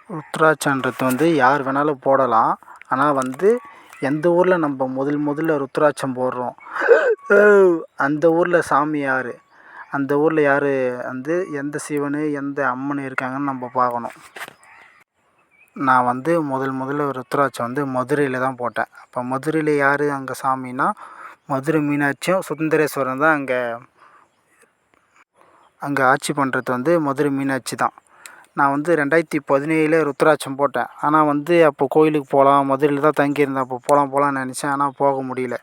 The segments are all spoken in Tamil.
ருத்ராட்சன்றது வந்து யார் வேணாலும் போடலாம். ஆனால் வந்து எந்த ஊரில் நம்ம முதல்ல ருத்ராட்சம் போடுறோம் அந்த ஊரில் சாமி யார், அந்த ஊரில் யார் வந்து எந்த சிவன் எந்த அம்மன் இருக்காங்கன்னு நம்ம பார்க்கணும். நான் வந்து முதல்ல ருத்ராட்சம் வந்து மதுரையில் தான் போட்டேன். அப்போ மதுரையில் யார் அங்கே சாமின்னா மதுரை மீனாட்சியும் சுந்தரேஸ்வரன் தான் அங்கே ஆட்சி பண்ணுறது வந்து மதுரை மீனாட்சி தான். நான் வந்து 2017 ருத்ராட்சம் போட்டேன். ஆனால் வந்து அப்போ கோயிலுக்கு போகலாம், மதுரையில் தான் தங்கியிருந்தேன். அப்போ போகலான்னு நினச்சேன், ஆனால் போக முடியல.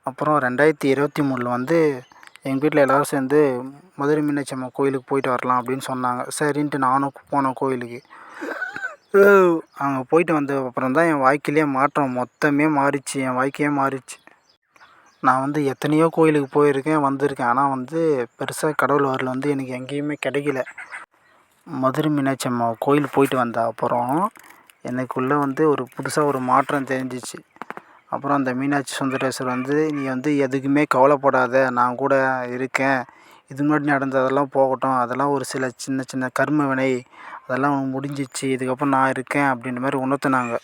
அப்புறம் 2023 வந்து எங்கள் வீட்டில் எல்லோரும் சேர்ந்து மதுரை மீனாட்சி அம்மன் கோயிலுக்கு போயிட்டு வரலாம் அப்படின்னு சொன்னாங்க. சரின்ட்டு நானும் போனேன் கோயிலுக்கு. அங்கே போயிட்டு வந்த அப்புறம் தான் என் வாழ்க்கையிலே மாற்றம் மொத்தமே மாறிச்சு. என் வாழ்க்கையே மாறிச்சு. நான் வந்து எத்தனையோ கோயிலுக்கு போயிருக்கேன், வந்திருக்கேன். ஆனால் வந்து பெருசாக கடவுள் அருள் வந்து எனக்கு எங்கேயுமே கிடைக்கல. மதுரை மீனாட்சி அம்மன் கோயில் போயிட்டு வந்த அப்புறம் எனக்குள்ளே வந்து ஒரு புதுசாக ஒரு மாற்றம் தெரிஞ்சிச்சு. அப்புறம் அந்த மீனாட்சி சுந்தரேஸ்வரர் வந்து நீ வந்து எதுக்குமே கவலைப்படாத, நான் கூட இருக்கேன், இது முன்னாடி நடந்ததெல்லாம் போகட்டும், அதெல்லாம் ஒரு சில சின்ன சின்ன கர்ம வினை, அதெல்லாம் முடிஞ்சிச்சு, இதுக்கப்புறம் நான் இருக்கேன் அப்படின்ற மாதிரி உணர்த்தினாங்க.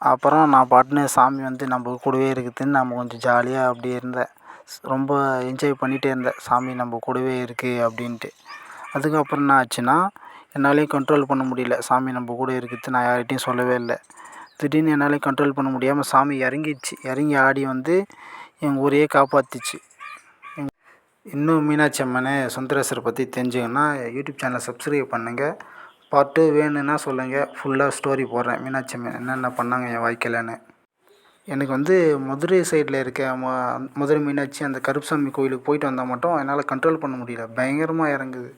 அப்புறம் நான் பாட்டுன்னு சாமி வந்து நம்ம கூடவே இருக்குதுன்னு நம்ம கொஞ்சம் ஜாலியாக அப்படி இருந்தேன். ரொம்ப என்ஜாய் பண்ணிகிட்டே இருந்தேன், சாமி நம்ம கூடவே இருக்குது அப்படின்ட்டு. அதுக்கப்புறம் என்ன ஆச்சுன்னா என்னாலேயும் கண்ட்ரோல் பண்ண முடியல. சாமி நம்ம கூட இருக்குது நான் யார்கிட்டையும் சொல்லவே இல்லை. திடீர்னு என்னாலேயும் கண்ட்ரோல் பண்ண முடியாமல் சாமி இறங்கிடுச்சு. இறங்கி ஆடி வந்து எங்கள் ஊரையே காப்பாற்றிச்சு. இன்னும் மீனாட்சி அம்மன் சுந்தரேஸ்வரரை பற்றி தெரிஞ்சுக்கணுன்னா யூடியூப் சேனலை சப்ஸ்கிரைப் பண்ணுங்கள். பார்ட் 2 வேணும்னா சொல்லுங்கள், ஃபுல்லாக ஸ்டோரி போடுறேன் மீனாட்சி அம்மன் என்னென்ன பண்ணாங்க என் வாழ்க்கையிலன்னு. எனக்கு வந்து மதுரை சைடில் இருக்க மதுரை மீனாட்சி அந்த கருப்புசாமி கோயிலுக்கு போயிட்டு வந்தால் மட்டும் என்னால் கண்ட்ரோல் பண்ண முடியல, பயங்கரமாக இறங்குது.